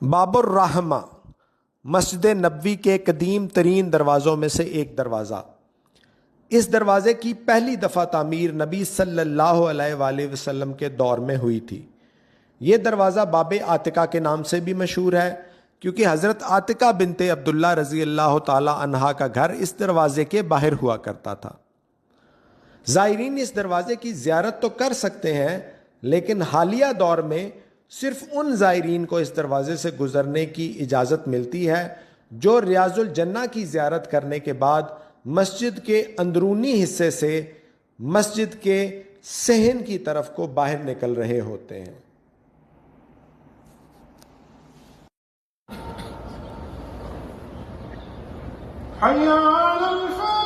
باب الرحمہ مسجد نبوی کے قدیم ترین دروازوں میں سے ایک دروازہ۔ اس دروازے کی پہلی دفعہ تعمیر نبی صلی اللہ علیہ وآلہ وسلم کے دور میں ہوئی تھی۔ یہ دروازہ باب عاتقہ کے نام سے بھی مشہور ہے کیونکہ حضرت عاتقہ بنت عبداللہ رضی اللہ تعالی عنہا کا گھر اس دروازے کے باہر ہوا کرتا تھا۔ زائرین اس دروازے کی زیارت تو کر سکتے ہیں، لیکن حالیہ دور میں صرف ان زائرین کو اس دروازے سے گزرنے کی اجازت ملتی ہے جو ریاض الجنہ کی زیارت کرنے کے بعد مسجد کے اندرونی حصے سے مسجد کے صحن کی طرف کو باہر نکل رہے ہوتے ہیں۔ حي على الفلاح